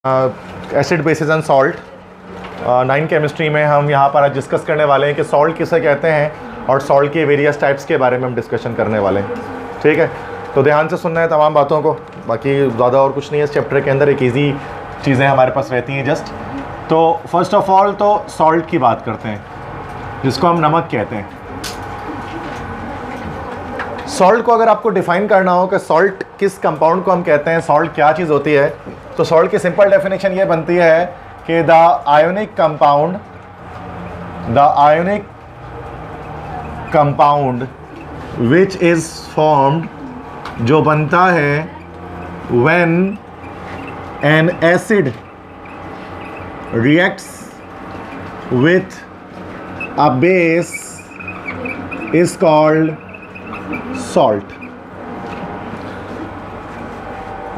Acid basis and salt 9 chemistry में हम यहाँ पर आज डिस्कस करने वाले हैं कि सॉल्ट किसे कहते हैं और सॉल्ट के वेरियस टाइप्स के बारे में हम डिस्कशन करने वाले हैं। ठीक है, तो ध्यान से सुनना है तमाम बातों को, बाकी ज़्यादा और कुछ नहीं है इस चैप्टर के अंदर, एक ईजी चीज़ें हमारे पास रहती हैं जस्ट। तो फर्स्ट ऑफ ऑल तो सॉल्ट की बात करते हैं जिसको हम नमक कहते हैं। सॉल्ट को अगर आपको डिफाइन करना हो कि सॉल्ट किस कंपाउंड को हम कहते हैं, सॉल्ट क्या चीज़ होती है, तो सॉल्ट की सिंपल डेफिनेशन ये बनती है कि the ionic compound which is formed, जो बनता है when an acid reacts with a base is called salt.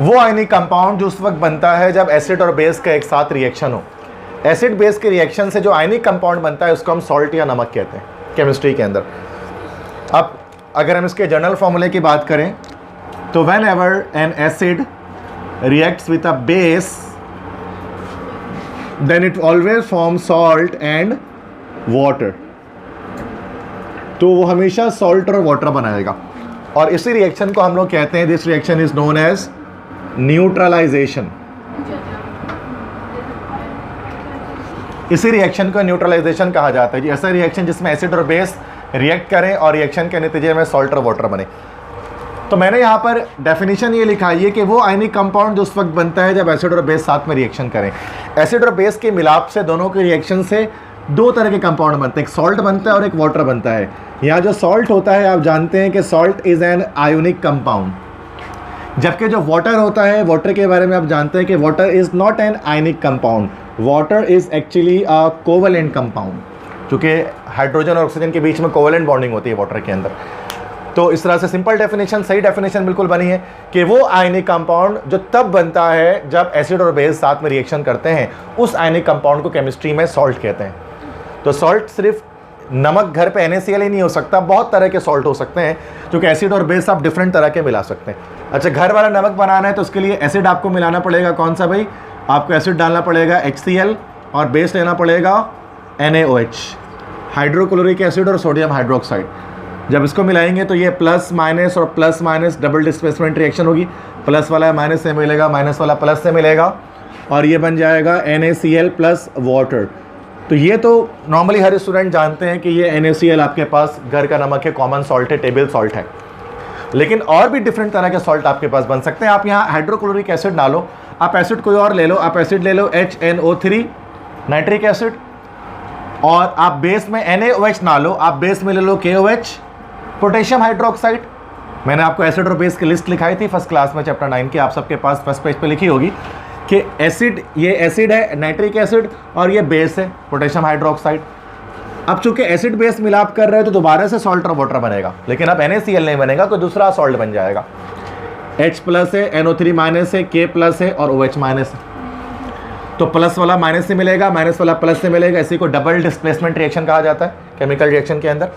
वो आयनिक कंपाउंड जो उस वक्त बनता है जब एसिड और बेस का एक साथ रिएक्शन हो। एसिड बेस के रिएक्शन से जो आयनिक कंपाउंड बनता है उसको हम सॉल्ट या नमक कहते हैं केमिस्ट्री के अंदर। अब अगर हम इसके जनरल फॉर्मूले की बात करें तो whenever an acid reacts with a base then it always form salt and water, तो वो हमेशा सॉल्ट और वाटर बनाएगा। और इसी रिएक्शन को हम लोग कहते हैं, this reaction is known as neutralization. इसी रिएक्शन को न्यूट्रलाइजेशन कहा जाता है, ऐसा रिएक्शन जिसमें एसिड और बेस रिएक्ट करें और रिएक्शन के नतीजे में सॉल्ट और वाटर बने। तो मैंने यहाँ पर डेफिनेशन ये लिखा है कि वो आयनिक कंपाउंड जो उस वक्त बनता है जब एसिड और बेस साथ में रिएक्शन करें। एसिड और बेस के मिलाप से, दोनों के रिएक्शन से दो तरह के कंपाउंड बनते हैं, एक सॉल्ट बनता है और एक वाटर बनता है। यहाँ जो सॉल्ट होता है आप जानते हैं कि salt is an ionic compound, जबकि जो वाटर होता है, वाटर के बारे में आप जानते हैं कि water is not an ionic compound, water is actually a covalent compound, क्योंकि हाइड्रोजन और ऑक्सीजन के बीच में कोवेलेंट बॉन्डिंग होती है वाटर के अंदर। तो इस तरह से सिंपल डेफिनेशन, सही डेफिनेशन बिल्कुल बनी है कि वो आयनिक कंपाउंड जो तब बनता है जब एसिड और बेस साथ में रिएक्शन करते हैं, उस आयनिक कंपाउंड को केमिस्ट्री में सॉल्ट कहते हैं। तो सॉल्ट सिर्फ नमक घर पे NaCl ही नहीं हो सकता, बहुत तरह के सॉल्ट हो सकते हैं, क्योंकि एसिड और बेस आप डिफरेंट तरह के मिला सकते हैं। अच्छा, घर वाला नमक बनाना है तो उसके लिए एसिड आपको मिलाना पड़ेगा, कौन सा भाई? आपको एसिड डालना पड़ेगा HCl और बेस लेना पड़ेगा NaOH, हाइड्रोक्लोरिक एसिड और सोडियम हाइड्रोक्साइड। जब इसको मिलाएंगे तो ये प्लस माइनस और plus minus double displacement reaction होगी, प्लस वाला माइनस से मिलेगा, माइनस वाला प्लस से मिलेगा और ये बन जाएगा NaCl प्लस वाटर। तो ये तो नॉर्मली हर स्टूडेंट जानते हैं कि ये NaCl आपके पास घर का नमक है, कॉमन सॉल्ट है, टेबल सॉल्ट है। लेकिन और भी डिफरेंट तरह के सॉल्ट आपके पास बन सकते हैं। आप यहाँ हाइड्रोक्लोरिक एसिड ना लो, आप एसिड कोई और ले लो, आप एसिड ले लो HNO3 नाइट्रिक एसिड, और आप बेस में NaOH ना लो, आप बेस में ले लो KOH पोटेशियम हाइड्रोक्साइड। मैंने आपको एसिड और बेस की लिस्ट लिखाई थी फर्स्ट क्लास में, चैप्टर 9 की, आप सबके पास फर्स्ट पेज पे लिखी होगी कि एसिड, ये एसिड है नाइट्रिक एसिड और ये बेस है पोटेशियम हाइड्रोक्साइड। अब चूंकि एसिड बेस मिलाप कर रहे हो तो दोबारा से सॉल्ट और वाटर बनेगा, लेकिन अब NaCl नहीं बनेगा, कोई दूसरा सॉल्ट बन जाएगा। H प्लस है, NO3 माइनस है, K प्लस है और OH माइनस है। तो प्लस वाला माइनस से मिलेगा, माइनस वाला प्लस से मिलेगा, इसी को डबल डिस्प्लेसमेंट रिएक्शन कहा जाता है केमिकल रिएक्शन के अंदर।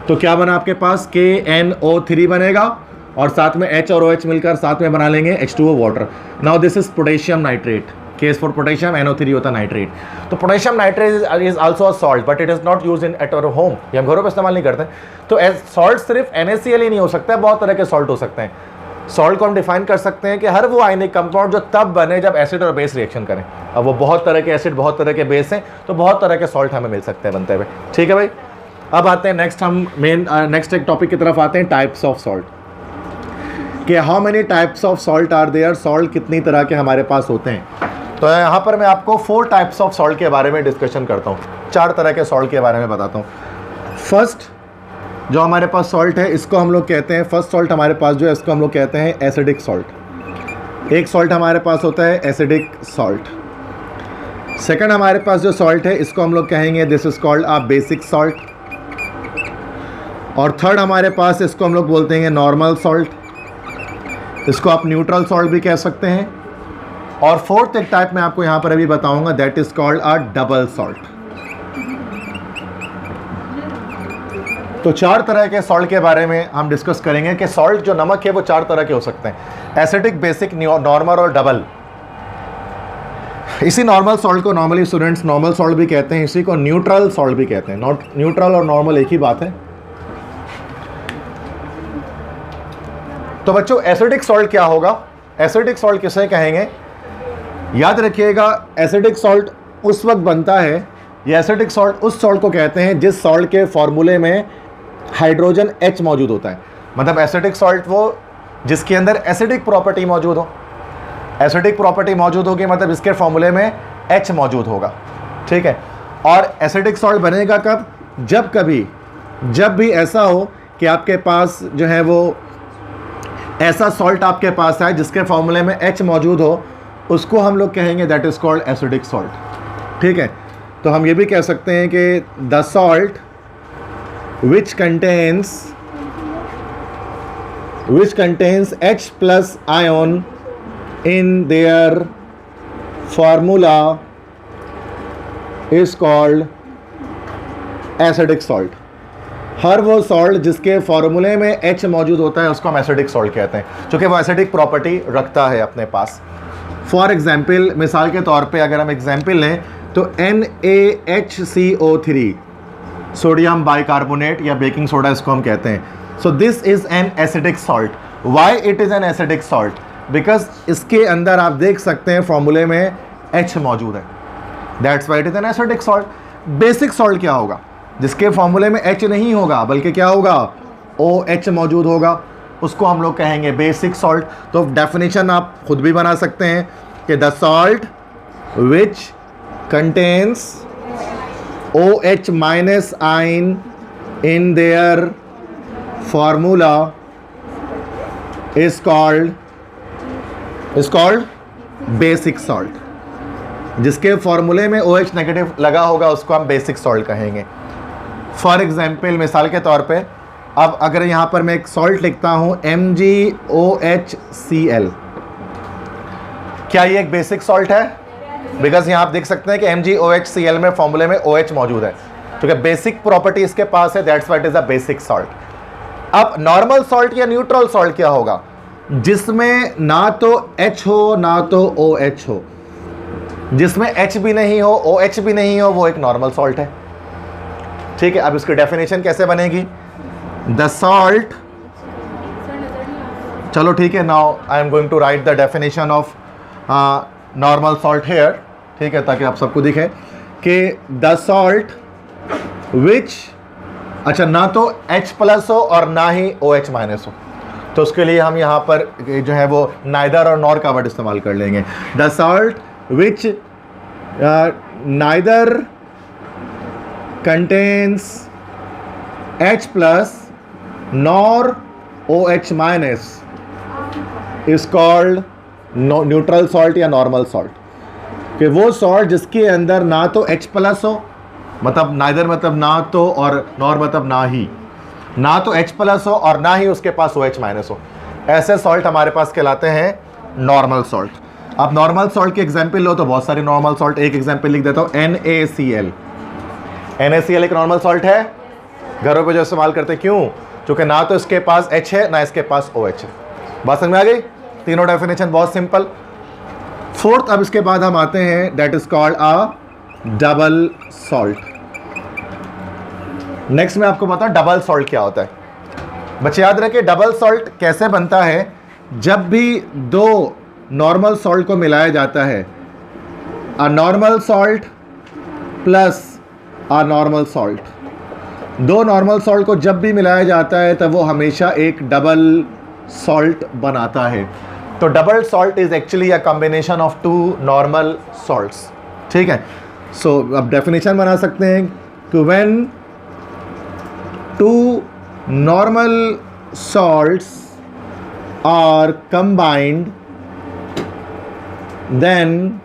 तो क्या बना आपके पास? KNO3 बनेगा और साथ में H और OH मिलकर साथ में बना लेंगे H2O water. Now this is potassium nitrate, K for potassium, NO3 होता नाइट्रेट। तो potassium nitrate is also a salt but it is not used in at our home, ये हम घरों पे इस्तेमाल नहीं करते। तो सॉल्ट सिर्फ NaCl ही नहीं हो सकता है, बहुत तरह के सॉल्ट हो सकते हैं। सॉल्ट को हम डिफाइन कर सकते हैं कि हर वो आयनिक कंपाउंड जो तब बने जब एसिड और बेस रिएक्शन करें। अब वो बहुत तरह के एसिड, बहुत तरह के बेस हैं, तो बहुत तरह के सॉल्ट हमें मिल सकते हैं बनते हुए। ठीक है भाई, अब आते हैं नेक्स्ट, हम नेक्स्ट एक टॉपिक की तरफ आते हैं, टाइप्स ऑफ सॉल्ट। कि how many types of salt are there, salt कितनी तरह के हमारे पास होते हैं। तो यहाँ पर मैं आपको 4 टाइप्स ऑफ सॉल्ट के बारे में डिस्कशन करता हूँ, 4 तरह के सॉल्ट के बारे में बताता हूँ। फर्स्ट जो हमारे पास सॉल्ट है, इसको हम लोग कहते हैं, फर्स्ट सॉल्ट हमारे पास जो है इसको हम लोग कहते हैं एसिडिक सॉल्ट। एक सॉल्ट हमारे पास होता है एसिडिक सॉल्ट। सेकंड हमारे पास जो सॉल्ट है इसको हम लोग कहेंगे this is called a basic salt. और थर्ड हमारे पास इसको हम लोग बोलते हैं नॉर्मल सॉल्ट, इसको आप न्यूट्रल सॉल्ट भी कह सकते हैं। और फोर्थ एक टाइप मैं आपको यहाँ पर अभी बताऊंगा, that is called a double salt. तो 4 तरह के सॉल्ट के बारे में हम डिस्कस करेंगे कि सॉल्ट जो नमक है वो 4 तरह के हो सकते हैं, एसिडिक, बेसिक, नॉर्मल और डबल। इसी नॉर्मल सॉल्ट को नॉर्मली स्टूडेंट्स नॉर्मल सॉल्ट भी कहते हैं, इसी को न्यूट्रल सॉल्ट भी कहते हैं। नॉट न्यूट्रल और नॉर्मल एक ही बात है। तो बच्चों एसिडिक सॉल्ट क्या होगा? एसिडिक सॉल्ट किसे कहेंगे? याद रखिएगा, एसिडिक सॉल्ट उस वक्त बनता है, ये एसिडिक सॉल्ट उस सॉल्ट को कहते हैं जिस सॉल्ट के फॉर्मूले में हाइड्रोजन H मौजूद होता है। मतलब एसिडिक सॉल्ट वो जिसके अंदर एसिडिक प्रॉपर्टी मौजूद हो। एसिडिक प्रॉपर्टी मौजूद होगी मतलब इसके फॉर्मूले में H मौजूद होगा, ठीक है। और एसिडिक सॉल्ट बनेगा कब? जब भी ऐसा हो कि आपके पास जो है वो ऐसा सॉल्ट आपके पास है जिसके फॉर्मूले में H मौजूद हो, उसको हम लोग कहेंगे that is called acidic salt, ठीक है। तो हम ये भी कह सकते हैं कि the salt which contains H plus ion in their formula is called acidic salt। हर वो सॉल्ट जिसके फॉर्मूले में H मौजूद होता है उसको हम एसिडिक सॉल्ट कहते हैं, क्योंकि वो एसिडिक प्रॉपर्टी रखता है अपने पास। फॉर एग्जाम्पल, मिसाल के तौर पे अगर हम एग्जाम्पल लें तो NaHCO3 सोडियम बाइकार्बोनेट या बेकिंग सोडा इसको हम कहते हैं। So this is an acidic salt. Why it is an acidic salt? Because इसके अंदर आप देख सकते हैं फॉर्मूले में H मौजूद है, that's why it is an acidic salt. Basic salt क्या होगा? जिसके फॉर्मूले में H नहीं होगा बल्कि क्या होगा, OH मौजूद होगा, उसको हम लोग कहेंगे बेसिक सॉल्ट। तो डेफिनेशन आप खुद भी बना सकते हैं कि the salt which contains OH minus ion in their formula is called basic salt। जिसके फॉर्मूले में OH नेगेटिव लगा होगा उसको हम बेसिक सॉल्ट कहेंगे। फॉर एग्जाम्पल, मिसाल के तौर पे अब अगर यहाँ पर मैं एक सॉल्ट लिखता हूँ MgOHCl, क्या ये एक बेसिक सॉल्ट है? बिकॉज यहाँ आप देख सकते हैं कि MgOHCl में फॉर्मूले में OH मौजूद है, क्योंकि बेसिक प्रॉपर्टी इसके पास है, that's why it is a basic salt. अब नॉर्मल सॉल्ट या न्यूट्रल सॉल्ट क्या होगा? जिसमें ना तो H हो ना तो OH हो। जिसमें H भी नहीं हो OH भी नहीं हो वो एक नॉर्मल सॉल्ट है, ठीक है। अब इसकी डेफिनेशन कैसे बनेगी? द सॉल्ट, चलो ठीक है, now I am going to write the definition of normal salt here, ठीक है, ताकि आप सबको दिखे कि द सॉल्ट विच, अच्छा, ना तो H प्लस हो और ना ही OH माइनस हो, तो उसके लिए हम यहाँ पर जो है वो नाइदर और नॉर का वर्ड इस्तेमाल कर लेंगे। The salt which neither contains H plus nor OH minus is called neutral salt या नॉर्मल सॉल्ट। कि वो सॉल्ट जिसके अंदर ना तो H प्लस हो, मतलब नाइदर मतलब ना तो, और नॉर मतलब ना ही, ना तो H प्लस हो और ना ही उसके पास OH माइनस हो, ऐसे सॉल्ट हमारे पास कहलाते हैं नॉर्मल सॉल्ट। आप नॉर्मल सॉल्ट की एग्जांपल लो तो बहुत सारी नॉर्मल सॉल्ट, एक एग्जांपल लिख देता हूँ, NaCl। NaCl एक नॉर्मल सॉल्ट है, घरों पे जो इस्तेमाल करते हैं, क्यों? क्योंकि ना तो इसके पास H है ना इसके पास OH है। बात समझ में आ गई? तीनों डेफिनेशन बहुत सिंपल। फोर्थ, अब इसके बाद हम आते हैं, that is called a double salt. Next मैं आपको बताऊं डबल सॉल्ट क्या होता है। बच्चे याद रखें, डबल सॉल्ट कैसे बनता है? जब भी दो नॉर्मल सॉल्ट को मिलाया जाता है, a normal salt plus a normal salt, दो नॉर्मल सॉल्ट को जब भी मिलाया जाता है तब वो हमेशा एक डबल सॉल्ट बनाता है। तो double salt is actually a combination of two normal salts, ठीक है। सो अब डेफिनेशन बना सकते हैं कि when two normal salts are combined then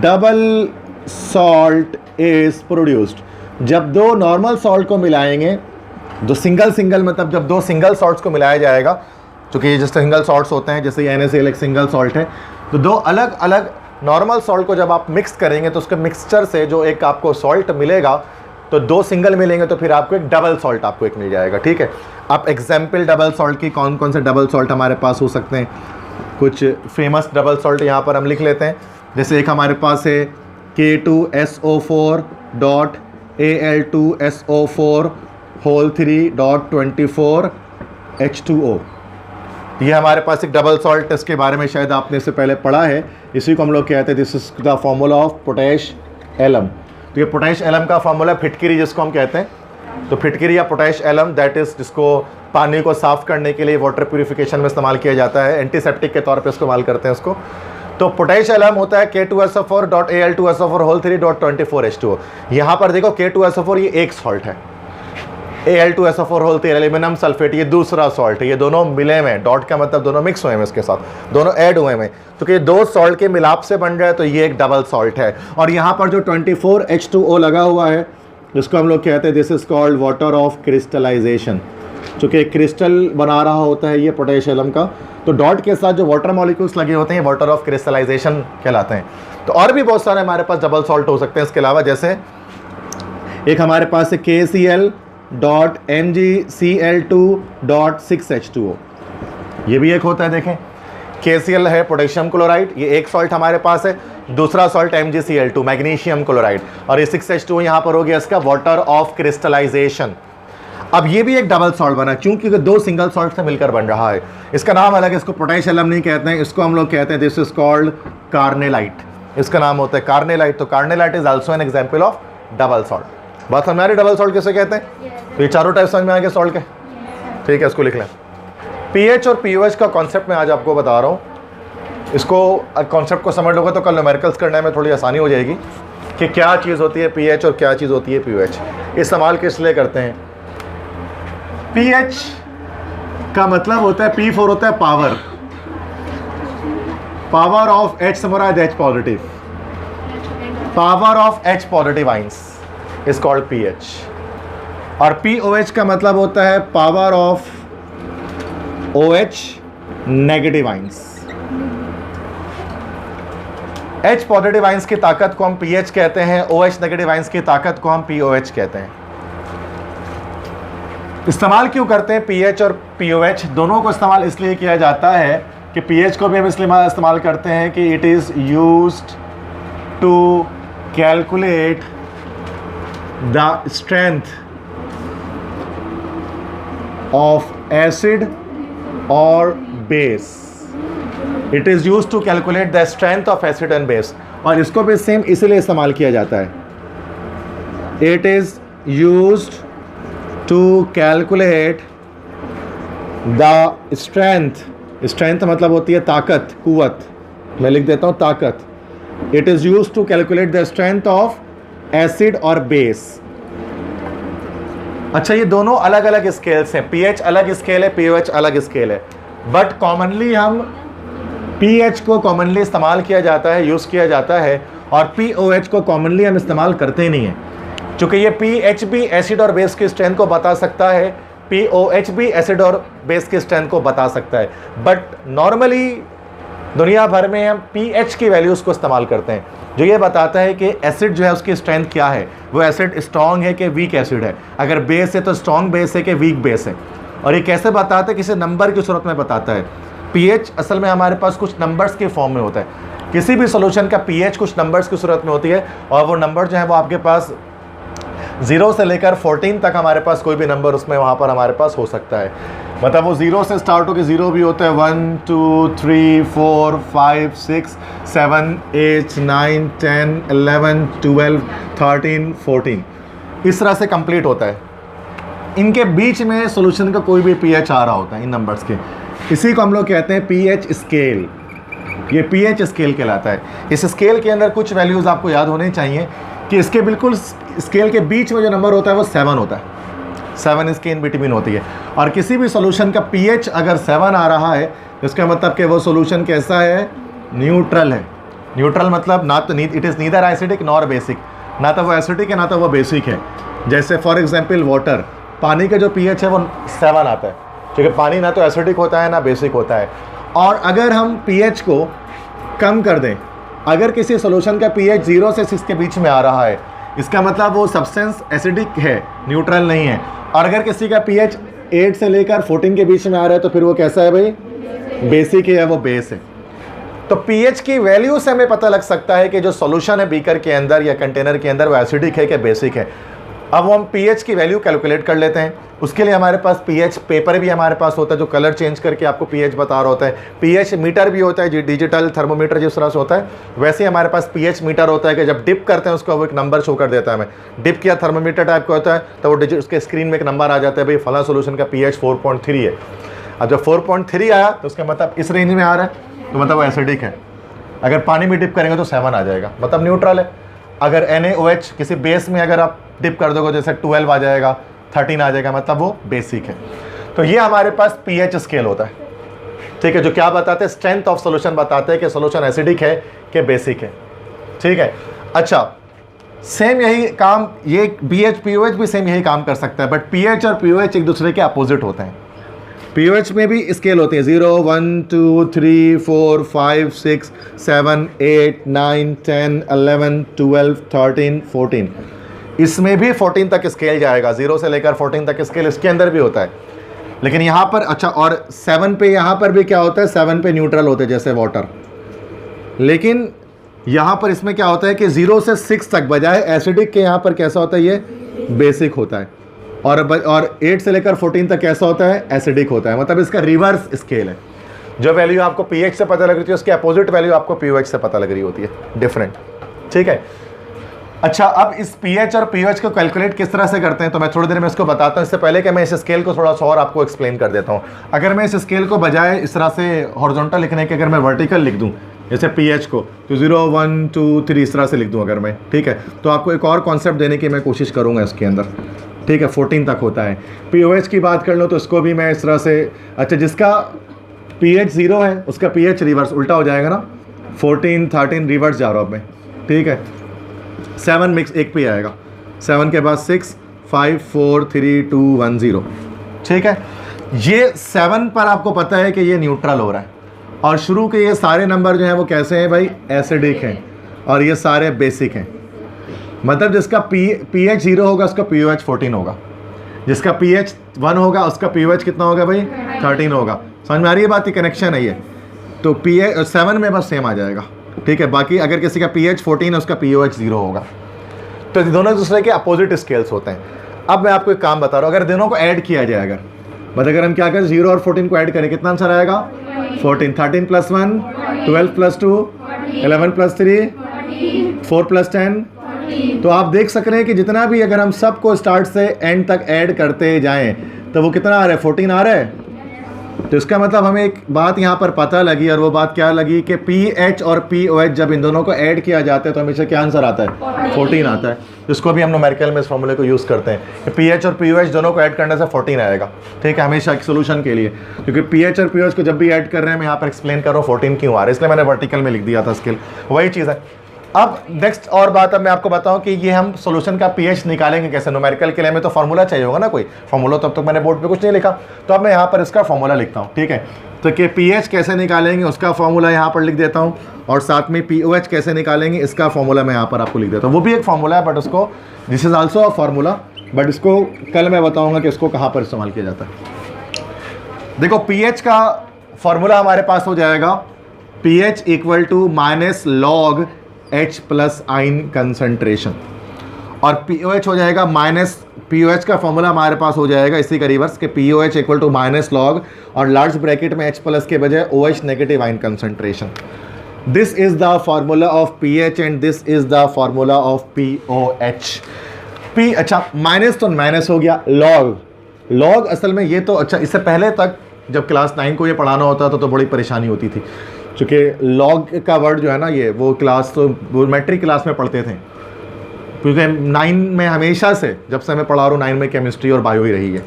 double salt is produced. जब दो नॉर्मल सॉल्ट को मिलाएंगे, दो सिंगल मतलब जब दो सिंगल सॉल्ट्स को मिलाया जाएगा, क्योंकि ये जैसे सिंगल सॉल्ट्स होते हैं, जैसे NaCl एक सिंगल सॉल्ट है, तो दो अलग अलग नॉर्मल सॉल्ट को जब आप मिक्स करेंगे तो उसके मिक्सचर से जो एक आपको सॉल्ट मिलेगा, तो दो सिंगल मिलेंगे तो फिर आपको एक डबल सॉल्ट आपको एक मिल जाएगा, ठीक है। आप एग्जाम्पल डबल सॉल्ट की कौन कौन से डबल सॉल्ट हमारे पास हो सकते हैं, कुछ फेमस डबल सॉल्ट यहाँ पर हम लिख लेते हैं। जैसे एक हमारे पास है K2SO4.Al2SO4 ये हमारे पास एक डबल सॉल्ट, इसके बारे में शायद आपने इससे पहले पढ़ा है। इसी को हम लोग कहते हैं this is the formula of potash alum. तो ये पोटैश एलम का फॉर्मूला फिटकिरी जिसको हम कहते हैं। तो फिटकिरी या पोटैश एलम दैट इज़ जिसको पानी को साफ़ करने के लिए वाटर प्यूरिफिकेशन में इस्तेमाल किया जाता है, एंटीसेप्टिक के तौर पे इस्तेमाल करते हैं उसको। तो पोटैश एलम होता है K2SO4.Al2SO4 यहाँ पर देखो K2SO4 ये एक सॉल्ट है, Al2SO4 एल्यूमिनियम सल्फेट ये दूसरा सॉल्ट है। ये दोनों मिले हुए हैं, डॉट का मतलब दोनों मिक्स हुए हैं इसके साथ, दोनों ऐड हुए हैं। तो कि दो सॉल्ट के मिलाप से बन जाए तो ये एक डबल सॉल्ट है। और यहाँ पर जो 24H2O लगा हुआ है जिसको हम लोग कहते हैं this is called water of crystallization. चूँकि क्रिस्टल बना रहा होता है ये पोटैश एलम का, तो डॉट के साथ जो वाटर मॉलिक्यूल्स लगे होते हैं वाटर ऑफ क्रिस्टलाइजेशन कहलाते हैं। तो और भी बहुत सारे हमारे पास डबल सॉल्ट हो सकते हैं इसके अलावा, जैसे एक हमारे पास है KCl.MgCl2.6H2O ये भी एक होता है। देखें KCl है पोटेशियम क्लोराइड, ये एक सॉल्ट हमारे पास है। दूसरा सॉल्ट MgCl2 मैग्नीशियम क्लोराइड, और ये 6H2O यहाँ पर हो गया इसका वाटर ऑफ क्रिस्टलाइजेशन। अब ये भी एक डबल सॉल्ट बना क्योंकि दो सिंगल सॉल्ट से मिलकर बन रहा है। इसका नाम अलग है, इसको पोटैश एलम नहीं कहते हैं, इसको हम लोग कहते हैं दिस इज कॉल्ड कार्नेलाइट। इसका नाम होता है कार्नेलाइट। तो carnallite is also an example of double salt. बात हमारे डबल सॉल्ट किसे कहते हैं? तो ये चारों टाइप समझ में आ गए सॉल्ट के, ठीक है, इसको लिख लें। पीएच और पीओएच का कॉन्सेप्ट मैं आज आपको बता रहा हूँ। इसको कॉन्सेप्ट को समझ लोगे तो कल न्यूमेरिकल्स करने में थोड़ी आसानी हो जाएगी कि क्या चीज़ होती है पीएच और क्या चीज़ होती है पीओएच। इस्तेमाल किस लिए करते हैं? पीएच का मतलब होता है P4 होता है power, power of H summarise H positive, power of H positive ions is called pH. और POH का मतलब होता है power of OH negative ions. H positive ions की ताकत को हम पीएच कहते हैं, OH नेगेटिव आइंस की ताकत को हम POH कहते हैं। इस्तेमाल क्यों करते हैं पीएच और पीओएच? दोनों को इस्तेमाल इसलिए किया जाता है कि पीएच को भी हम इसलिए इस्तेमाल करते हैं कि it is used to calculate the strength of acid और base. It is used to calculate the strength of acid and base. और इसको भी सेम इसीलिए इस्तेमाल किया जाता है, it is used to calculate the strength, strength मतलब होती है ताकत, कुव्वत, मैं लिख देता हूँ ताकत। It is used to calculate the strength of acid और base। अच्छा, ये दोनों अलग अलग स्केल्स हैं, pH अलग स्केल है, POH अलग स्केल है, बट कॉमनली हम pH को कॉमनली इस्तेमाल किया जाता है, यूज़ किया जाता है, और POH को कॉमनली हम इस्तेमाल करते नहीं हैं। चूँकि ये pH भी एसिड और बेस की स्ट्रेंथ को बता सकता है, POH भी एसिड और बेस की स्ट्रेंथ को बता सकता है, बट नॉर्मली दुनिया भर में हम pH की वैल्यूज़ को इस्तेमाल करते हैं, जो ये बताता है कि एसिड जो है उसकी स्ट्रेंथ क्या है, वो एसिड स्ट्रॉन्ग है कि वीक एसिड है, अगर बेस है तो स्ट्रॉन्ग बेस है कि वीक बेस है। और ये कैसे बताता है? किसी नंबर की सूरत में बताता है। pH असल में हमारे पास कुछ नंबर्स के फॉर्म में होता है, किसी भी सोल्यूशन का pH कुछ नंबर्स की सूरत में होती है, और वो नंबर जो है वो आपके पास 0 से लेकर 14 तक हमारे पास कोई भी नंबर उसमें वहाँ पर हमारे पास हो सकता है। मतलब वो 0 से स्टार्ट होकर 0 भी होता है, 1 2 3 4 5 6 7 8 9 10 11 12 13 14 इस तरह से कंप्लीट होता है। इनके बीच में सॉल्यूशन का कोई भी pH आ रहा होता है इन नंबर्स के, इसी को हम लोग कहते हैं pH स्केल। ये pH स्केल कहलाता है। इस स्केल के अंदर कुछ वैल्यूज़ आपको याद होने चाहिए कि इसके बिल्कुल स्केल के बीच में जो नंबर होता है वो 7 होता है, 7 इसके इन बिटवीन होती है। और किसी भी सॉल्यूशन का pH अगर 7 आ रहा है तो इसका मतलब कि वो सॉल्यूशन कैसा है? न्यूट्रल है। न्यूट्रल मतलब ना तो it is neither acidic nor basic, ना तो वो एसिडिक है ना तो वो बेसिक है। जैसे फॉर एग्जांपल वाटर, पानी का जो pH है वो 7 आता है, क्योंकि पानी ना तो एसिडिक होता है ना बेसिक होता है। और अगर हम pH को कम कर दें, अगर किसी सॉल्यूशन का pH 0 से 6 के बीच में आ रहा है, इसका मतलब वो सब्सटेंस एसिडिक है, न्यूट्रल नहीं है। और अगर किसी का pH 8 से लेकर 14 के बीच में आ रहा है तो फिर वो कैसा है भाई? बेसिक है या वो बेस है। तो पीएच की वैल्यू से हमें पता लग सकता है कि जो सॉल्यूशन है बीकर के अंदर या कंटेनर के अंदर वो एसिडिक है कि बेसिक है। अब हम पीएच की वैल्यू कैलकुलेट कर लेते हैं। उसके लिए हमारे पास पीएच पेपर भी हमारे पास होता है जो कलर चेंज करके आपको पीएच बता रहा होता है। पीएच मीटर भी होता है, डिजिटल थर्मोमीटर जिस तरह से होता है वैसे ही हमारे पास पीएच मीटर होता है कि जब डिप करते हैं उसको वो एक नंबर शो कर देता है हमें। डिप किया थर्मोमीटर टाइप का होता है तो वो उसके स्क्रीन में एक नंबर आ जाता है, भाई फला सोल्यूशन का पीएच 4.3 है। अब जब 4.3 आया तो उसका मतलब इस रेंज में आ रहा है तो मतलब वो एसिडिक है। अगर पानी में डिप करेंगे तो 7 आ जाएगा, मतलब न्यूट्रल है। अगर NaOH किसी बेस में अगर आप डिप कर दोगे जैसे 12 आ जाएगा, 13 आ जाएगा, मतलब वो बेसिक है। तो ये हमारे पास पीएच स्केल होता है, ठीक है, जो क्या बताते हैं, स्ट्रेंथ ऑफ सॉल्यूशन बताते हैं कि सॉल्यूशन एसिडिक है कि बेसिक है, ठीक है। अच्छा, सेम यही काम ये पीएच पीओएच भी सेम यही काम कर सकता है, बट पीएच और पीओएच एक दूसरे के अपोजिट होते हैं। पीओएच में भी स्केल होती है 0, 1, 2, 3, 4, 5, 6, 7, 8, 9, 10, 11, 12, 13, 14। इसमें भी 14 तक स्केल जाएगा, 0 से लेकर 14 तक स्केल इसके अंदर भी होता है। लेकिन यहाँ पर अच्छा, और 7 पे यहाँ पर भी क्या होता है, 7 पे न्यूट्रल होते हैं जैसे वाटर। लेकिन यहाँ पर इसमें क्या होता है कि 0 से 6 तक बजाय एसिडिक के यहाँ पर कैसा होता है, ये बेसिक होता है। और 8 से लेकर 14 तक कैसा होता है, एसिडिक होता है। मतलब इसका रिवर्स स्केल है। जो वैल्यू आपको पीएच से पता लग रही थी उसकी अपोजिट वैल्यू आपको पीओएच से पता लग रही होती है, डिफरेंट, ठीक है। अच्छा, अब इस पीएच और पीओएच को कैलकुलेट किस तरह से करते हैं तो मैं थोड़ी देर में इसको बताता हूँ। इससे पहले कि मैं इस स्केल को थोड़ा सा और आपको एक्सप्लेन कर देता हूँ। अगर मैं इस स्केल को बजाय इस तरह से हॉरिजॉन्टल लिखने के अगर मैं वर्टिकल लिख दूँ जैसे पीएच को, तो 0, 1, 2, 3 इस तरह से लिख दूँ अगर मैं, ठीक है, तो आपको एक और कॉन्सेप्ट देने की मैं कोशिश करूँगा इसके अंदर, ठीक है। 14 तक होता है। पीओएच की बात कर लो तो इसको भी मैं इस तरह से, अच्छा, जिसका पीएच 0 है उसका पीएच रिवर्स उल्टा हो जाएगा ना, 14, 13 रिवर्स जा रहा हूँ मैं, ठीक है। 7 मिक्स एक पे आएगा, 7 के बाद 6, 5, 4, 3, 2, 1, 0, ठीक है। ये 7 पर आपको पता है कि ये न्यूट्रल हो रहा है, और शुरू के ये सारे नंबर जो हैं वो कैसे हैं भाई, एसिडिक हैं, और ये सारे बेसिक हैं। मतलब जिसका पीएच 0 होगा उसका पीओएच 14 होगा, जिसका पीएच 1 होगा उसका पीओएच कितना होगा भाई, 13 होगा। समझ में आ रही है बात की, कनेक्शन है ये। तो पीएच 7 में बस सेम आ जाएगा, ठीक है। बाकी अगर किसी का पीएच 14 है उसका पीओएच 0 होगा। तो दोनों दूसरे के अपोजिट स्केल्स होते हैं। अब मैं आपको एक काम बता रहा हूँ, अगर दोनों को ऐड किया जाए, अगर मतलब अगर हम क्या करें 0 और 14 को ऐड करें, कितना आंसर आएगा, 14, 13 + 1, 12 + 2, 11 + 3, 4 + 10। तो आप देख सक रहे हैं कि जितना भी अगर हम सबको स्टार्ट से एंड तक ऐड करते जाएं तो वो कितना आ रहा है, 14 आ रहा है। तो इसका मतलब हमें एक बात यहाँ पर पता लगी, और वो बात क्या लगी कि पीएच और पीओएच जब इन दोनों को ऐड किया जाता है तो हमेशा क्या आंसर आता है, 14 आता है। इसको भी हम न्यूमेरिकल में इस फॉर्मूले को यूज़ करते हैं कि पीएच और पीओएच दोनों को ऐड करने से 14 आएगा, ठीक है, हमेशा एक सोल्यूशन के लिए। क्योंकि पीएच और पीओएच को जब भी ऐड कर रहे हैं मैं यहाँ पर एक्सप्लेन कर रहा हूँ 14 क्यों आ रहा है, इसलिए मैंने वर्टिकल में लिख दिया था स्केल, वही चीज़ है। अब नेक्स्ट और बात अब मैं आपको बताऊं कि ये हम सॉल्यूशन का पीएच निकालेंगे कैसे। न्यूमेरिकल के लिए हमें तो फार्मूला चाहिए होगा ना, कोई फार्मूला, तब तक मैंने बोर्ड पे कुछ नहीं लिखा, तो अब मैं यहाँ पर इसका फार्मूला लिखता हूँ, ठीक है। तो कि पीएच कैसे निकालेंगे उसका फार्मूला यहाँ पर लिख देता हूँ, और साथ में पीओएच कैसे निकालेंगे इसका फार्मूला मैं यहाँ पर आपको लिख देता हूँ। वो भी एक फार्मूला है, बट उसको, this is also a formula, but इसको कल मैं बताऊँगा कि इसको कहाँ पर इस्तेमाल किया जाता है। देखो, पीएच का फार्मूला हमारे पास हो जाएगा pH = -log H + ion concentration, और पीओएच हो जाएगा माइनस, पीओएच का फॉर्मूला हमारे पास हो जाएगा इसी का रिवर्स के पीओएच = -log और लार्ज ब्रैकेट में H+ के बजाय OH negative ion concentration. This is the formula of pH and this is the formula of pOH. अच्छा, माइनस तो माइनस हो गया, लॉग असल में ये तो, अच्छा, इससे पहले तक जब क्लास 9 को ये पढ़ाना होता था तो बड़ी परेशानी होती थी, क्योंकि लॉग का वर्ड जो है ना, ये वो क्लास तो वो मैट्रिक क्लास में पढ़ते थे, क्योंकि 9 में हमेशा से जब से मैं पढ़ा रहा हूँ 9 में केमिस्ट्री और बायो ही रही है।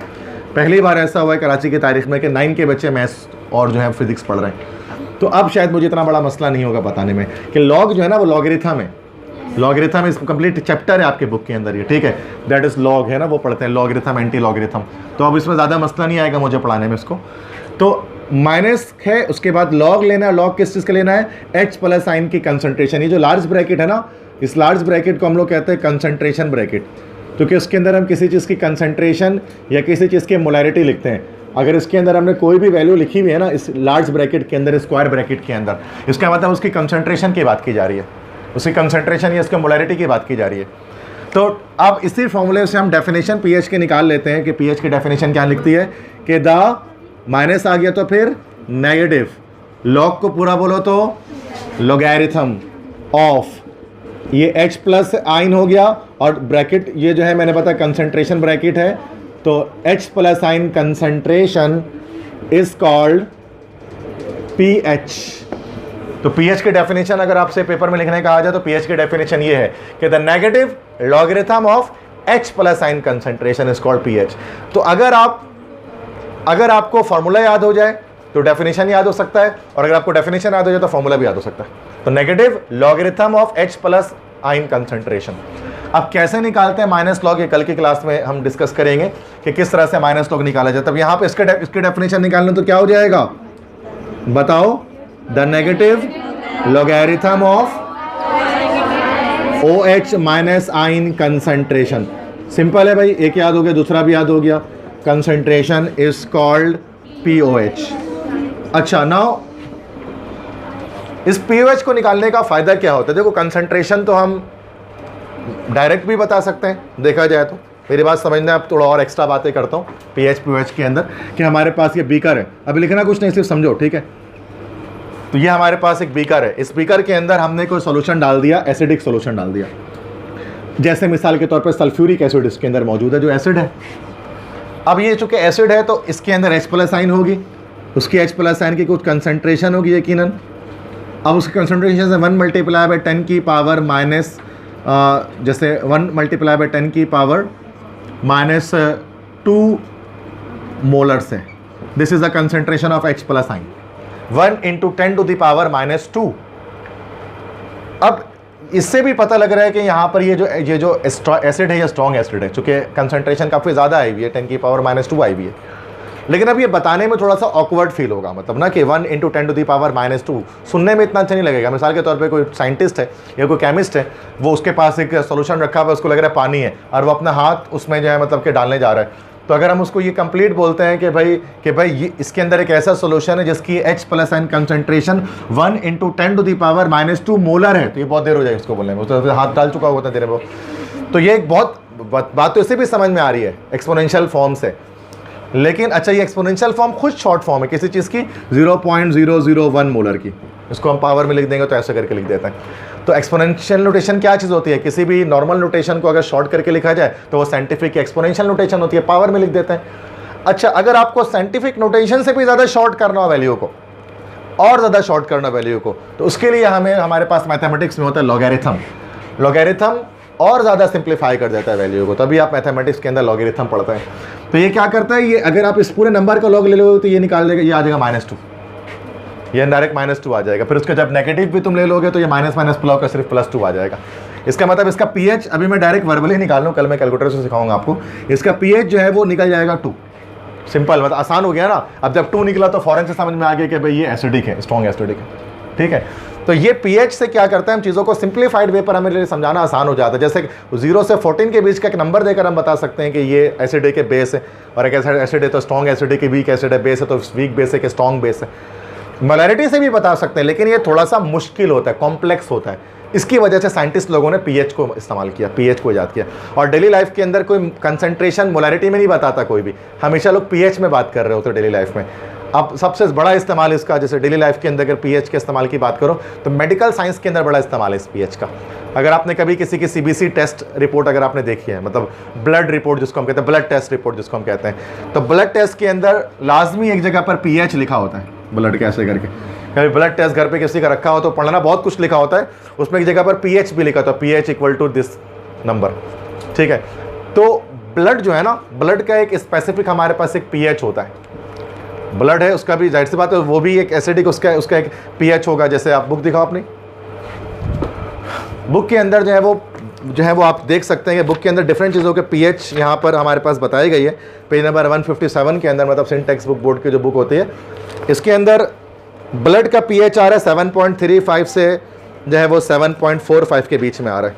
पहली बार ऐसा हुआ है कराची की तारीख में कि 9 के बच्चे मैथ्स और जो है फिजिक्स पढ़ रहे हैं। तो अब शायद मुझे इतना बड़ा मसला नहीं होगा बताने में कि लॉग जो है ना वो लॉगरिथम है, लॉगरिथम इस कंप्लीट चैप्टर है आपके बुक के अंदर, ये ठीक है, दैट इज़ लॉग है ना, वो पढ़ते हैं लॉगरिथम, एंटी लॉगरिथम। तो अब इसमें ज़्यादा मसला नहीं आएगा मुझे पढ़ाने में इसको। तो माइनस है, उसके बाद लॉग लेना है, लॉग किस चीज़ का लेना है, H+ आयन की कंसंट्रेशन। ये जो लार्ज ब्रैकेट है ना, इस लार्ज ब्रैकेट को हम लोग कहते हैं कंसंट्रेशन ब्रैकेट, क्योंकि उसके अंदर हम किसी चीज़ की कंसंट्रेशन या किसी चीज़ की मोलैरिटी लिखते हैं। अगर इसके अंदर हमने कोई भी वैल्यू लिखी हुई है ना इस लार्ज ब्रैकेट के अंदर, स्क्वायर ब्रैकेट के अंदर, इसका मतलब उसकी कंसंट्रेशन की बात की जा रही है, उसकी कंसंट्रेशन या उसकी मोलैरिटी की बात की जा रही है। तो अब इसी फॉर्मूले से हम डेफिनेशन पीएच की निकाल लेते हैं कि पीएच की डेफिनेशन क्या लिखती है कि द माइनस आ गया तो फिर नेगेटिव, लॉग को पूरा बोलो तो लॉगैरिथम ऑफ, ये H प्लस आइन हो गया, और ब्रैकेट ये जो है मैंने बताया कंसंट्रेशन ब्रैकेट है, तो H plus ion concentration is called pH। तो pH की डेफिनेशन अगर आपसे पेपर में लिखने कहा जाए तो pH की डेफिनेशन ये है कि the negative logarithm of H plus ion concentration is called pH। तो अगर आपको फॉर्मूला याद हो जाए तो डेफिनेशन याद हो सकता है, और अगर आपको डेफिनेशन याद हो जाए तो फॉर्मूला भी याद हो सकता है। तो negative logarithm of H plus ion concentration. अब कैसे निकालते हैं माइनस लॉग, ये कल की क्लास में हम डिस्कस करेंगे कि किस तरह से माइनस लॉग निकाला जाए। तब यहाँ पे इसके डेफिनेशन निकालना तो क्या हो जाएगा बताओ, the negative logarithm of OH minus आइन कंसंट्रेशन। सिंपल है भाई, एक याद हो गया, दूसरा भी याद हो गया, कंसंट्रेशन इज कॉल्ड POH। अच्छा, नाउ इस POH को निकालने का फायदा क्या होता है? देखो, कंसंट्रेशन तो हम डायरेक्ट भी बता सकते हैं देखा जाए तो, मेरी बात समझना, अब थोड़ा और एक्स्ट्रा बातें करता हूँ POH के अंदर कि हमारे पास ये बीकर है, अभी लिखना कुछ नहीं, सिर्फ समझो, ठीक है। तो ये हमारे पास एक बीकर है, इस बीकर के अंदर हमने कोई सॉल्यूशन डाल दिया, एसिडिक सॉल्यूशन डाल दिया, जैसे मिसाल के तौर पर सल्फ्यूरिक एसिड इसके अंदर मौजूद है जो एसिड है। अब ये चूंकि एसिड है तो इसके अंदर H प्लस आइन होगी, उसकी H प्लस आइन की कुछ कंसंट्रेशन होगी यकीनन। अब उसकी कंसंट्रेशन से 1 मल्टीप्लाई बाई 10 की पावर माइनस, जैसे 1 मल्टीप्लाई बाई 10 की पावर माइनस 2 मोलर से, this is the concentration of H plus ion, 1 into 10 to the power minus 2। अब इससे भी पता लग रहा है कि यहाँ पर ये जो एसिड है, ये स्ट्रॉन्ग एसिड है, चूँकि कंसंट्रेशन काफ़ी ज़्यादा आई हुई है, 10 की पावर माइनस 2 आई हुई है। लेकिन अब ये बताने में थोड़ा सा ऑकवर्ड फील होगा, मतलब ना कि 1 into 10 to the power minus 2, सुनने में इतना अच्छा नहीं लगेगा। मिसाल के तौर पे कोई साइंटिस्ट है या कोई केमिस्ट है, वो उसके पास एक सॉल्यूशन रखा हुआ है, उसको लग रहा है पानी है, और वो अपना हाथ उसमें जो है मतलब कि डालने जा रहा है, तो अगर हम उसको ये कंप्लीट बोलते हैं कि भाई ये इसके अंदर एक ऐसा सॉल्यूशन है जिसकी H plus ion concentration 1 into 10 to the power minus 2 molar है, तो ये बहुत देर हो जाएगी उसको बोलने में, उसको हाथ डाल चुका होता है तेरे वो। तो ये एक बहुत बात तो इससे भी समझ में आ रही है एक्सपोनेंशियल फॉर्म से। लेकिन अच्छा, ये एक्सपोनेंशियल फॉर्म खुद शॉर्ट फॉर्म है किसी चीज़ की, 0.001 मोलर की, इसको हम पावर में लिख देंगे तो ऐसे करके लिख देते हैं। तो एक्सपोनेंशियल नोटेशन क्या चीज़ होती है? किसी भी नॉर्मल नोटेशन को अगर शॉर्ट करके लिखा जाए तो वो साइंटिफिक एक्सपोनेंशियल नोटेशन होती है, पावर में लिख देते हैं। अच्छा, अगर आपको साइंटिफिक नोटेशन से भी ज़्यादा शॉर्ट करना हो वैल्यू को, और ज़्यादा शॉर्ट करना वैल्यू को, तो उसके लिए हमारे पास मैथमेटिक्स में होता है लॉगरिथम। लॉगरिथम और ज़्यादा सिंप्लीफाई कर देता है वैल्यू को, तभी आप मैथमेटिक्स के अंदर लॉगरिथम पढ़ते हैं। तो ये क्या करता है, ये अगर आप इस पूरे नंबर का लॉग ले लोगे तो ये निकाल देगा, ये आ जाएगा -2, ये डायरेक्ट -2 आ जाएगा। फिर उसका जब नेगेटिव भी तुम ले लोगे तो ये माइनस प्लस का सिर्फ +2 आ जाएगा। इसका मतलब इसका pH, अभी मैं डायरेक्ट वर्बली निकाल लूँ, कल मैं कैलकुलेटर से सिखाऊंगा आपको, इसका pH जो है वो निकल जाएगा 2। सिंपल, मतलब आसान हो गया ना। अब जब 2 निकला तो फौरन से समझ में आ गया कि भाई ये एसिडिक है, स्ट्रॉन्ग एसिडिक है, ठीक है। तो ये pH से क्या करता है, हम चीज़ों को सिंप्लीफाइड वे पर हमें लिए समझाना आसान हो जाता है। जैसे 0 से 14 के बीच का एक नंबर देकर हम बता सकते हैं कि ये एसिडिक है, बेस है, और एक एसिड है तो स्ट्रॉन्ग एसिडिक है, वीक एसिड है, बेस है तो वीक बेस है कि स्ट्रॉन्ग बेस है। मोलैरिटी से भी बता सकते हैं, लेकिन ये थोड़ा सा मुश्किल होता है, कॉम्प्लेक्स होता है। इसकी वजह से साइंटिस्ट लोगों ने pH को इस्तेमाल किया, pH को ईजाद किया। और डेली लाइफ के अंदर कोई कंसंट्रेशन मोलैरिटी में नहीं बताता कोई भी, हमेशा लोग pH में बात कर रहे होते डेली लाइफ में। अब सबसे बड़ा इस्तेमाल इसका, जैसे डेली लाइफ के अंदर अगर pH के इस्तेमाल की बात करो तो मेडिकल साइंस के अंदर बड़ा इस्तेमाल है इस pH का। अगर आपने कभी किसी की CBC टेस्ट रिपोर्ट अगर आपने देखी है, मतलब ब्लड रिपोर्ट जिसको हम कहते हैं, ब्लड टेस्ट रिपोर्ट जिसको हम कहते हैं, तो ब्लड टेस्ट के अंदर लाजमी एक जगह पर pH लिखा होता है, ब्लड कैसे करके। कभी ब्लड टेस्ट घर पे किसी का रखा हो तो पढ़ना बहुत कुछ लिखा होता है, उसमें एक जगह पर pH भी लिखा होता है, pH equal to this number, ठीक है। तो ब्लड जो है ना, ब्लड का एक स्पेसिफिक हमारे पास एक pH होता है। ब्लड है, उसका भी जाहिर सी बात है वो भी एक एसिडिक, उसका एक pH होगा। जैसे आप बुक दिखाओ अपनी, बुक के अंदर जो है वो आप देख सकते हैं कि बुक के अंदर डिफरेंट चीज़ों के pH यहाँ पर हमारे पास बताई गई है। पेज नंबर 157 के अंदर, मतलब सिंटेक्स बुक बोर्ड की जो बुक होती है, इसके अंदर ब्लड का pH आ रहा है 7.35 से जो है वो 7.45 के बीच में आ रहा है,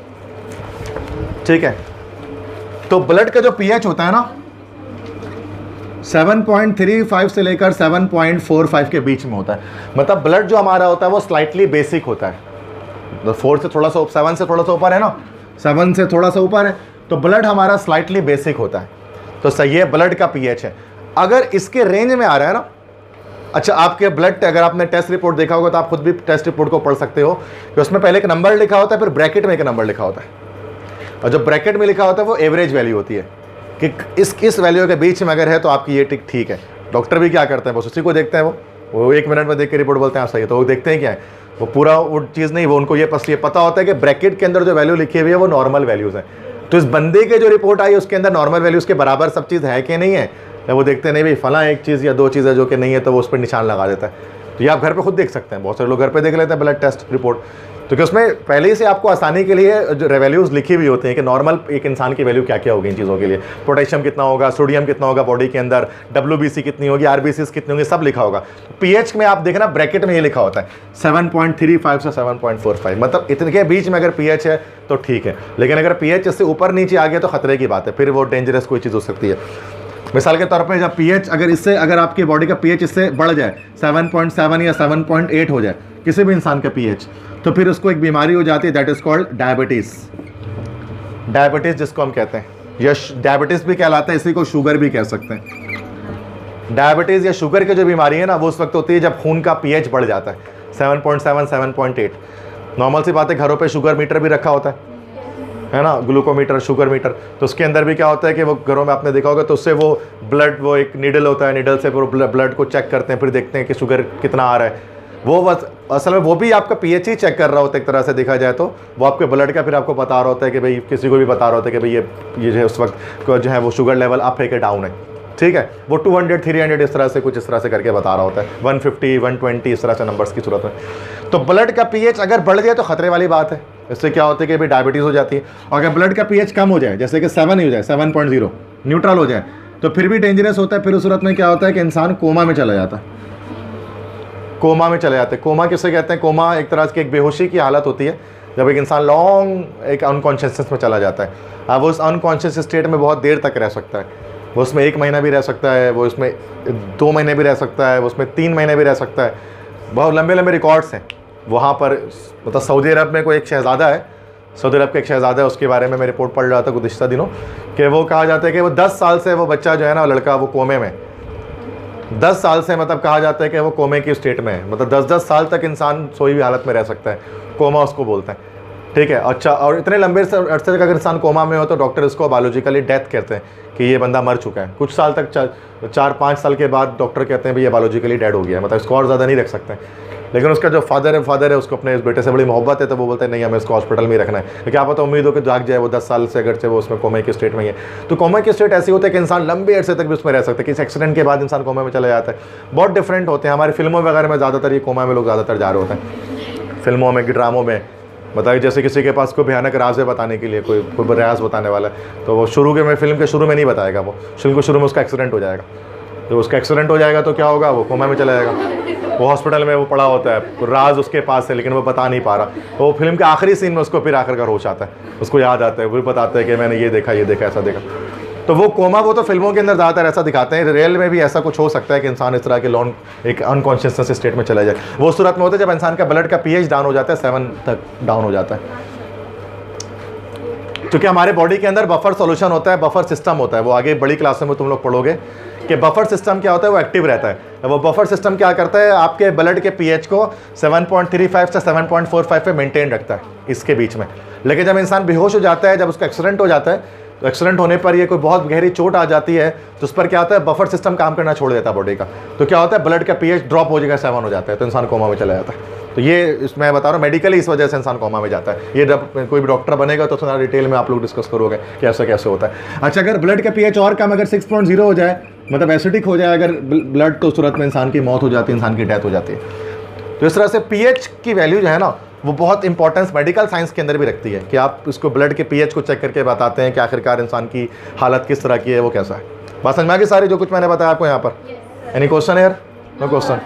ठीक है। तो ब्लड का जो pH होता है ना 7.35 से लेकर 7.45 के बीच में होता है। मतलब ब्लड जो हमारा होता है वो स्लाइटली बेसिक होता है, तो 4 से थोड़ा सा 7 से थोड़ा सा ऊपर है ना, 7 से थोड़ा सा ऊपर है, तो ब्लड हमारा स्लाइटली बेसिक होता है। तो सही है, ब्लड का पीएच है। अगर इसके रेंज में आ रहा है ना, अच्छा आपके ब्लड, अगर आपने टेस्ट रिपोर्ट देखा होगा तो आप खुद भी टेस्ट रिपोर्ट को पढ़ सकते हो कि उसमें पहले एक नंबर लिखा होता है, फिर ब्रैकेट में एक नंबर लिखा होता है, और जो ब्रैकेट में लिखा होता है वो एवरेज वैल्यू होती है कि इस वैल्यू के बीच में अगर है तो आपकी ये ठीक है। डॉक्टर भी क्या करते हैं, बस उसी को देखते हैं, वो 1 मिनट में देख के रिपोर्ट बोलते हैं आप सही है, तो वो देखते हैं क्या है, वो पूरा वो चीज़ नहीं, वो उनको ये पता होता है कि ब्रैकेट के अंदर जो वैल्यू लिखी हुई है वो नॉर्मल वैल्यूज़ हैं। तो इस बंदे के जो रिपोर्ट आई उसके अंदर नॉर्मल वैल्यूज़ के बराबर सब चीज़ है कि नहीं है, तो वो देखते नहीं भाई फला एक चीज़ या 2 चीज़ है जो कि नहीं है, तो वो उस पर निशान लगा देता है। तो ये आप घर पे खुद देख सकते हैं, बहुत सारे लोग घर पे देख लेते हैं ब्लड टेस्ट रिपोर्ट, तो कि उसमें पहले ही से आपको आसानी के लिए जो वैल्यूज़ लिखी हुई होती हैं कि नॉर्मल एक इंसान की वैल्यू क्या क्या होगी इन चीज़ों के लिए, पोटेशियम कितना होगा, सोडियम कितना होगा बॉडी के अंदर, WBC कितनी होगी, RBCs कितनी होंगी, सब लिखा होगा। पीएच में आप देखना ब्रैकेट में ये लिखा होता है 7.35 से 7.45, मतलब इतने के बीच में अगर पीएच है तो ठीक है, लेकिन अगर पीएच इससे ऊपर नीचे आ गया तो खतरे की बात है, फिर वो डेंजरस कोई चीज़ हो सकती है। मिसाल के तौर पे जब पीएच अगर आपकी बॉडी का पीएच इससे बढ़ जाए 7.7 या 7.8 हो जाए किसी भी इंसान का पीएच, तो फिर उसको एक बीमारी हो जाती है, that is called diabetes. Diabetes जिसको हम कहते हैं, या डायबिटीज़ भी कहलाता है, इसी को शुगर भी कह सकते हैं। डायबिटीज़ या शुगर की जो बीमारी है ना, वो उस वक्त होती है जब खून का पीएच बढ़ जाता है 7.7 7.8। नॉर्मल सी बात है, घरों पे शुगर मीटर भी रखा होता है ना, ग्लूकोमीटर, शुगर मीटर, तो उसके अंदर भी क्या होता है कि वो घरों में आपने देखा होगा, तो उससे वो ब्लड, वो एक नीडल होता है, नीडल से ब्लड को चेक करते हैं, फिर देखते हैं कि शुगर कितना आ रहा है। वो बस असल में वो भी आपका पीएच ही चेक कर रहा होता है एक तरह से देखा जाए, तो वो आपके ब्लड का फिर आपको बता रहा होता है कि भाई, किसी को भी बता रहा होता है कि भाई ये जो है उस वक्त जो है वो शुगर लेवल अप है कि डाउन है, ठीक है। वो 200 300 इस तरह से कुछ इस तरह से करके बता रहा होता है, 150 120 इस तरह से नंबर्स की सूरत में। तो ब्लड का पीएच अगर बढ़ जाए तो खतरे वाली बात है, इससे क्या होता है कि भाई डायबिटीज़ हो जाती है। और अगर ब्लड का पीएच कम हो जाए, जैसे कि 7 ही हो जाए, 7.0 न्यूट्रल हो जाए, तो फिर भी डेंजरस होता है। फिर उस सूरत में क्या होता है कि इंसान कोमा में चला जाता है, कोमा में चले जाते हैं। कोमा किसे कहते हैं? कोमा एक तरह की एक बेहोशी की हालत होती है जब एक इंसान लॉन्ग एक अनकॉन्शियसनेस में चला जाता है। अब उस अनकॉन्शियस स्टेट में बहुत देर तक रह सकता है, वो उसमें 1 महीना भी रह सकता है, वो उसमें 2 महीने भी रह सकता है, वो उसमें 3 महीने भी रह सकता है। बहुत लंबे लंबे रिकॉर्ड्स हैं वहाँ पर। मतलब सऊदी अरब में कोई एक शहज़ादा है, सऊदी अरब का एक शहज़ादा है, उसके बारे में मैं रिपोर्ट पढ़ रहा था गुज़िश्ता दिनों, कि वो कहा जाता है कि वो 10 साल से वो बच्चा जो है ना, लड़का, वो कोमे में 10 साल से, मतलब कहा जाता है कि वो कोमे की स्टेट में है। मतलब 10-10 साल तक इंसान सोई हुई हालत में रह सकता है, कोमा उसको बोलते हैं, ठीक है। अच्छा, और इतने लंबे अरसे तक अगर इंसान कोमा में हो तो डॉक्टर इसको बायोलॉजिकली डेथ कहते हैं कि ये बंदा मर चुका है। कुछ साल तक 4-5 साल के बाद डॉक्टर कहते हैं भाई ये बायोलॉजिकली डेड हो गया, मतलब इसको और ज़्यादा नहीं रख सकते। लेकिन उसका जो फादर है उसको अपने इस बेटे से बड़ी मोहब्बत है, तो वो बोलते हैं नहीं, हमें इसको हॉस्पिटल में ही रखना है। तो क्या पता उम्मीद हो कि जाग जाए वो 10 साल से, अगरचे वो उसमें कोमे की स्टेट में ही है। तो कोमे की स्टेट ऐसी होती है कि इंसान लंबे अरसे तक भी उसमें रह सकता है, किसी एक्सीडेंट के बाद इंसान कोमे में चला जाता है। बहुत डिफरेंट होते हैं, हमारी फिल्मों वगैरह में ज़्यादातर ये कोमा में लोग ज़्यादातर जा रहे होते हैं, फिल्मों में, ड्रामों में। बताइए जैसे किसी के पास कोई भयानक राज है बताने के लिए, कोई राज बताने वाला है, तो वो फिल्म के शुरू में नहीं बताएगा, वो फिल्म के शुरू में उसका एक्सीडेंट हो जाएगा। तो उसका एक्सीडेंट हो जाएगा तो क्या होगा, वो कोमा में चला जाएगा, वो हॉस्पिटल में वो पड़ा होता है, राज उसके पास है लेकिन वो बता नहीं पा रहा। तो वो फिल्म के आखिरी सीन में उसको फिर आखिरकार होश आता है, उसको याद आता है, वो बताता है कि मैंने ये देखा ऐसा देखा। तो वो कोमा, वो तो फिल्मों के अंदर ज़्यादातर ऐसा दिखाते हैं, रियल में भी ऐसा कुछ हो सकता है कि इंसान इस तरह के लॉन्ग एक अनकॉन्शियसनेस स्टेट में चला जाए। वो सूरत में होता है जब इंसान का ब्लड का पीएच डाउन हो जाता है, 7 तक डाउन हो जाता है। क्योंकि हमारे बॉडी के अंदर बफर सॉल्यूशन होता है, बफर सिस्टम होता है, वो आगे बड़ी क्लासों में तुम लोग पढ़ोगे कि बफर सिस्टम क्या होता है, वो एक्टिव रहता है। वो बफर सिस्टम क्या करता है, आपके ब्लड के पीएच को 7.35 से 7.45 पे मेंटेन रखता है, इसके बीच में। लेकिन जब इंसान बेहोश हो जाता है, जब उसका एक्सीडेंट हो जाता है, तो एक्सीडेंट होने पर ये कोई बहुत गहरी चोट आ जाती है, तो उस पर क्या होता है, बफर सिस्टम काम करना छोड़ देता है बॉडी का। तो क्या होता है, ब्लड का पीएच ड्रॉप हो जाएगा, 7 हो जाता है, तो इंसान कोमा में चला जाता है। तो ये मैं बता रहा हूँ मेडिकली इस वजह से इंसान कोमा में जाता है। ये जब कोई भी डॉक्टर बनेगा तो थोड़ा डिटेल में आप लोग डिस्कस करोगे कि ऐसा कैसे होता है। अच्छा, अगर ब्लड का पीएच और कम, अगर 6.0 हो जाए, मतलब एसिडिक हो जाए अगर ब्लड, तो सूरत में इंसान की मौत हो जाती है, इंसान की डेथ हो जाती है। तो इस तरह से पीएच की वैल्यू जो है ना, वो बहुत इंपॉर्टेंस मेडिकल साइंस के अंदर भी रखती है कि आप इसको ब्लड के पीएच को चेक करके बताते हैं कि आखिरकार इंसान की हालत किस तरह की है, वो कैसा है। बात समझ में आ गई सारी जो कुछ मैंने बताया आपको यहाँ पर? एनी क्वेश्चन यार? No question?